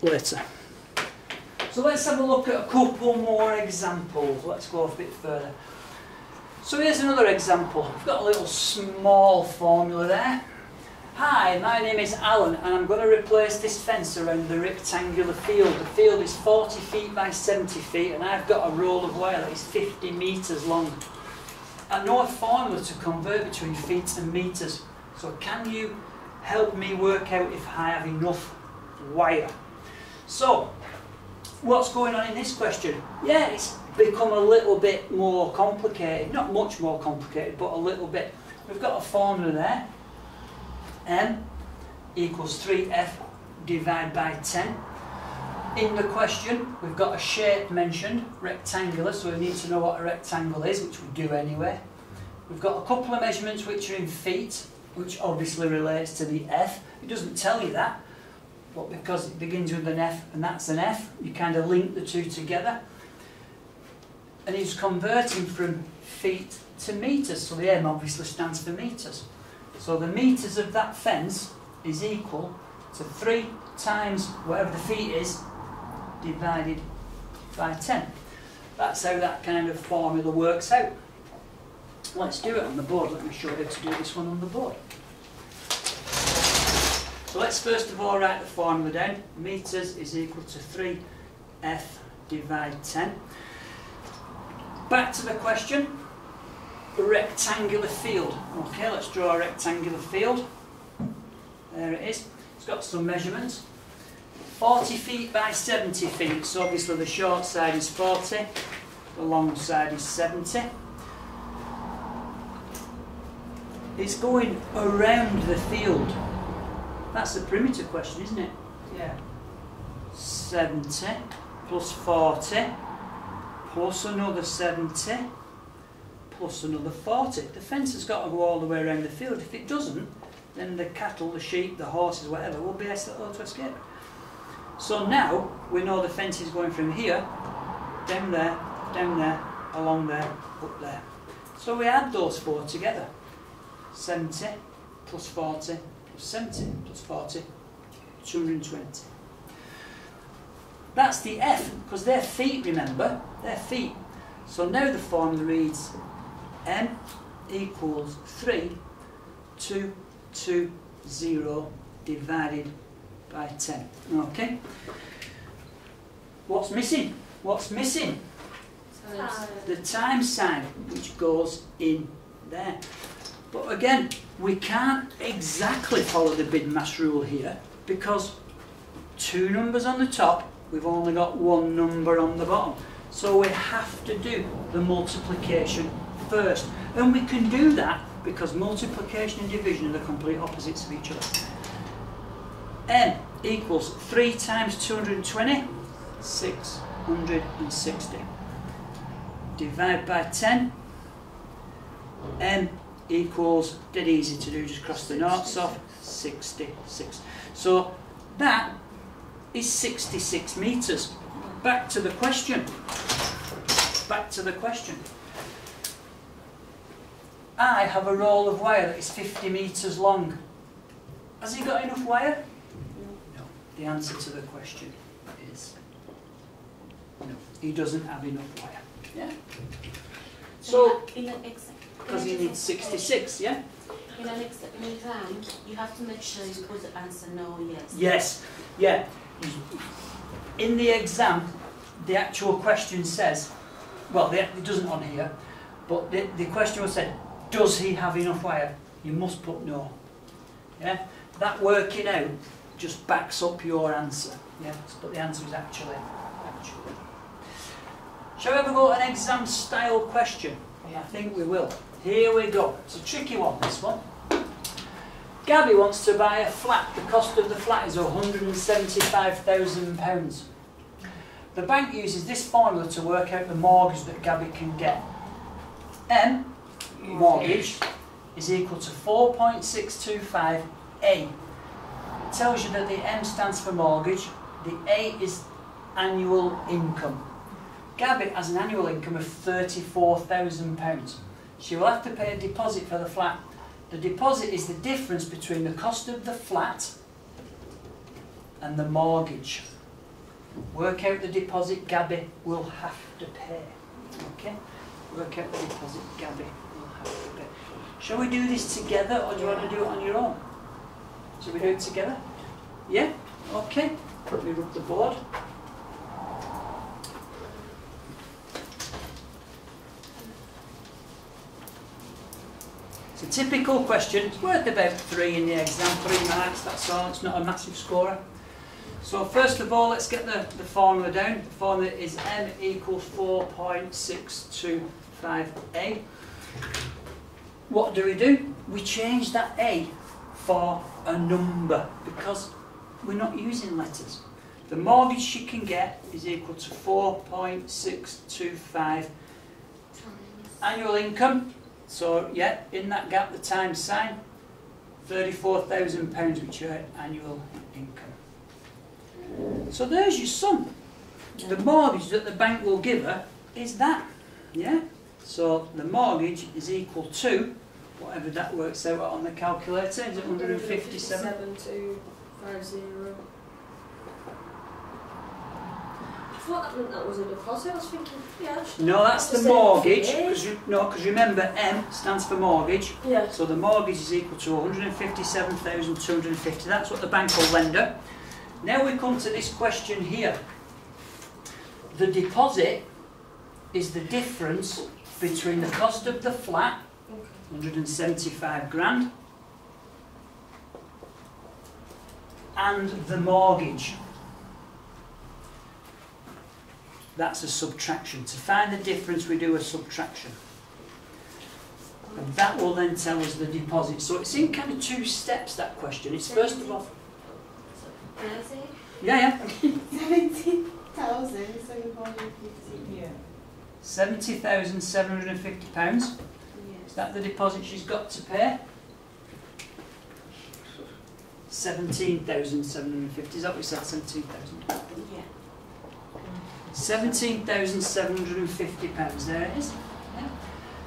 later. So let's have a look at a couple more examples. Let's go a bit further. So here's another example. We've got a little small formula there. Hi, my name is Alan and I'm going to replace this fence around the rectangular field. The field is 40 feet by 70 feet and I've got a roll of wire that is 50 metres long. I know a formula to convert between feet and metres. So can you help me work out if I have enough wire? So, what's going on in this question? Yeah, it's become a little bit more complicated. Not much more complicated, but a little bit. We've got a formula there. M equals 3F divided by 10. In the question, we've got a shape mentioned, rectangular, so we need to know what a rectangle is, which we do anyway. We've got a couple of measurements which are in feet, which obviously relates to the F. It doesn't tell you that, but because it begins with an F and that's an F, you kind of link the two together. And he's converting from feet to metres, so the M obviously stands for metres. So the metres of that fence is equal to 3 times whatever the feet is divided by 10. That's how that kind of formula works out. Let's do it on the board. Let me show you how to do this one on the board. So let's first of all write the formula down. Metres is equal to 3F divided 10. Back to the question. A rectangular field. Okay, let's draw a rectangular field. There it is. It's got some measurements. 40 feet by 70 feet. So obviously the short side is 40, the long side is 70. It's going around the field. That's a perimeter question, isn't it? Yeah. 70 plus 40 plus another 70 plus another 40. The fence has got to go all the way around the field. If it doesn't, then the cattle, the sheep, the horses, whatever, will be able to escape. So now we know the fence is going from here, down there, along there, up there. So we add those four together. 70 plus 40 plus 70 plus 40, 220. That's the F, because they're feet, remember? They're feet. So now the formula reads M equals 3,220 divided by 10. Okay? What's missing? What's missing? The times sign, which goes in there. But again, we can't exactly follow the BIDMAS rule here because two numbers on the top, we've only got one number on the bottom. So we have to do the multiplication first. And we can do that because multiplication and division are the complete opposites of each other. M equals 3 times 220, 660. Divide by 10. M equals, dead easy to do, just cross the noughts off, 66. So that is 66 metres. Back to the question. Back to the question. I have a roll of wire that is 50 metres long. Has he got enough wire? No. The answer to the question is no. He doesn't have enough wire. Yeah. So, because he needs 66, yeah? In an exam, you have to make sure you put the answer no, yes. Yes, yeah. In the exam, the actual question says, well, it doesn't on here, but the question was said, does he have enough wire? You must put no. Yeah? That working out just backs up your answer. Yeah? But the answer is actually. Shall we ever go to an exam style question? Yeah, I think we will. Here we go. It's a tricky one, this one. Gabby wants to buy a flat. The cost of the flat is £175,000. The bank uses this formula to work out the mortgage that Gabby can get. M, mortgage, is equal to 4.625A. It tells you that the M stands for mortgage, the A is annual income. Gabby has an annual income of £34,000. She will have to pay a deposit for the flat. The deposit is the difference between the cost of the flat and the mortgage. Work out the deposit Gabby will have to pay. Okay? Work out the deposit Gabby will have to pay. Shall we do this together, or do you want to do it on your own? Shall we do it together? Yeah? Okay. Let me rub the board. It's a typical question. It's worth about 3 in the exam, 3 marks, that's all. It's not a massive scorer. So first of all, let's get the formula down. The formula is m equals 4.625a. What do? We change that a for a number because we're not using letters. The mortgage she can get is equal to 4.625 annual income. So yeah, in that gap, the times sign, £34,000, which is her annual income. So there's your sum. The mortgage that the bank will give her is that. Yeah. So the mortgage is equal to whatever that works out on the calculator. Is it 157? 7,250. I thought that meant that was a deposit. I was thinking, yeah. No, that's the mortgage. Because remember, M stands for mortgage. Yeah. So the mortgage is equal to 157,250. That's what the bank will lend her. Now we come to this question here. The deposit is the difference between the cost of the flat, 175 grand, and the mortgage. That's a subtraction. To find the difference, we do a subtraction. And that will then tell us the deposit. So it's in kind of 2 steps, that question. It's first of all... Can I say? Yeah. 70,750. Yeah. £70,750. Yes. Is that the deposit she's got to pay? 17,750. Is that what we said? 17,000. Yeah. £17,750. There it is. Yeah.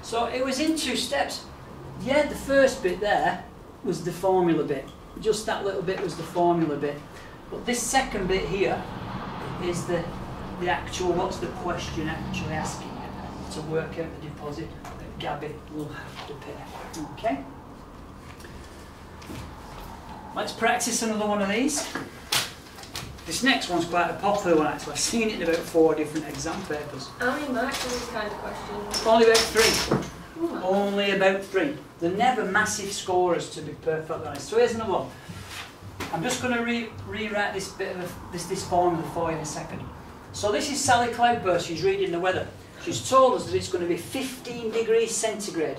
So it was in 2 steps. Yeah, the first bit there was the formula bit. Just that little bit was the formula bit. But this second bit here is the actual, what's the question actually asking you to work out the deposit that Gabby will have to pay. Okay? Let's practice another one of these. This next one's quite a popular one actually. I've seen it in about 4 different exam papers. how many marks are these kind of questions? Only about 3. Ooh. Only about 3. They're never massive scorers, to be perfectly honest. So here's another one. I'm just going to rewrite this bit of this formula for you in a second. So this is Sally Cloudburst. She's reading the weather. She's told us that it's going to be 15 degrees centigrade.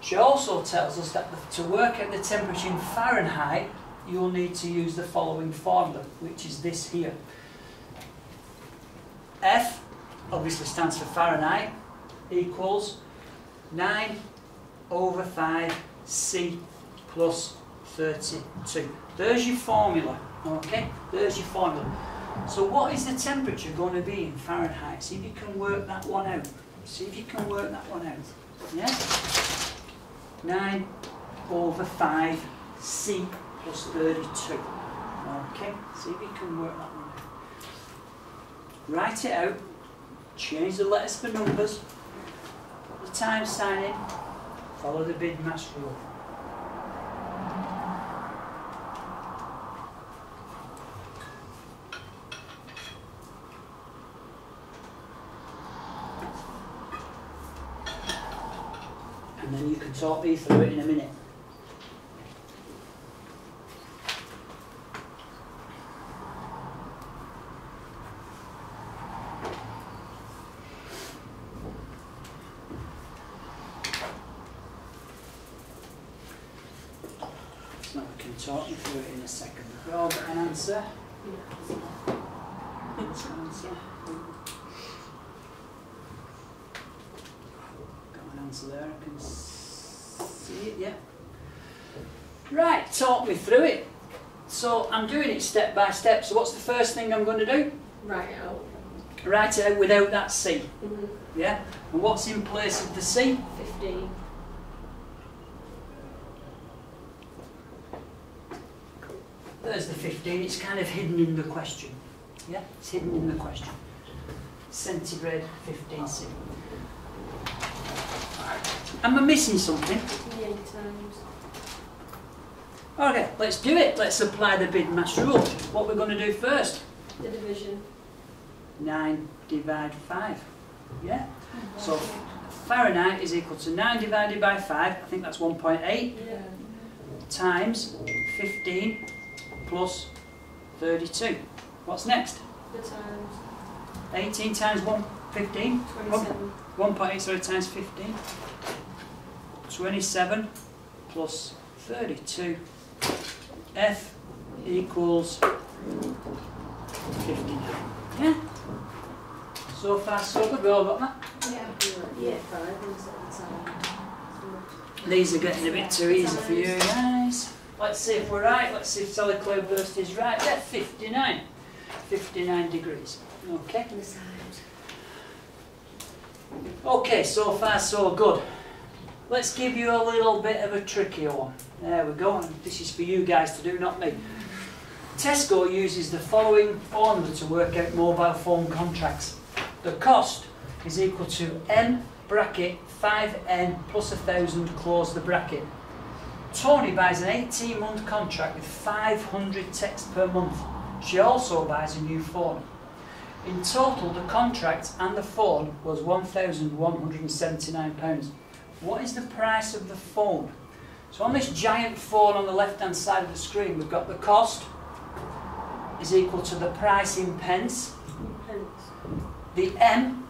She also tells us that to work out the temperature in Fahrenheit, you'll need to use the following formula, which is this here. F obviously stands for Fahrenheit, equals 9/5 C plus 32. There's your formula, okay? There's your formula. So what is the temperature going to be in Fahrenheit? See if you can work that one out. See if you can work that one out. Yeah? 9/5 C plus 32. Okay? See if you can work that one out. Write it out. Change the letters for numbers. Put the times sign in. Follow the BIDMAS rule. And then you can talk me through it in a minute. So I can talk you through it in a second. We all got an answer? What's an answer? Answer there, I can see it, yeah. Right, talk me through it. So I'm doing it step by step. So what's the first thing I'm going to do? Write it out. Write it out without that C. Mm-hmm. Yeah? And what's in place of the C? 15. There's the 15. It's kind of hidden in the question. Yeah, it's hidden in the question. Centigrade 15C. Am I missing something? Yeah, times. Okay, let's do it. Let's apply the BIDMAS rule. What we're going to do first? The division. 9 divided 5. Yeah? So Fahrenheit is equal to 9 divided by 5, I think that's 1.8, Yeah. times 15 plus 32. What's next? The times. 18 times 1, 15? 27. 1.8, sorry, times 15. 27 plus 32. F equals 59. Yeah? So far, so good. We all got that? Yeah. Yeah, 5 instead of time. These are getting a bit too easy for you guys. Let's see if we're right. Let's see if Sally Cloudburst is right. Yeah, 59. 59 degrees. Okay. The sides. Okay, so far so good. Let's give you a little bit of a trickier one. There we go. And this is for you guys to do, not me. Tesco uses the following formula to work out mobile phone contracts. The cost is equal to M bracket 5N plus 1,000 close the bracket. Tony buys an 18-month contract with 500 texts per month. She also buys a new phone. In total, the contract and the phone was £1,179. What is the price of the phone? So on this giant phone on the left-hand side of the screen, we've got the cost is equal to the price in pence. Pence. The M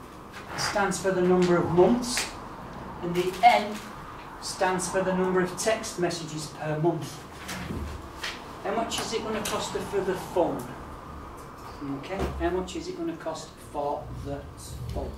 stands for the number of months, and the N stands for the number of text messages per month. How much is it going to cost her for the phone? Okay, how much is it going to cost for the phone?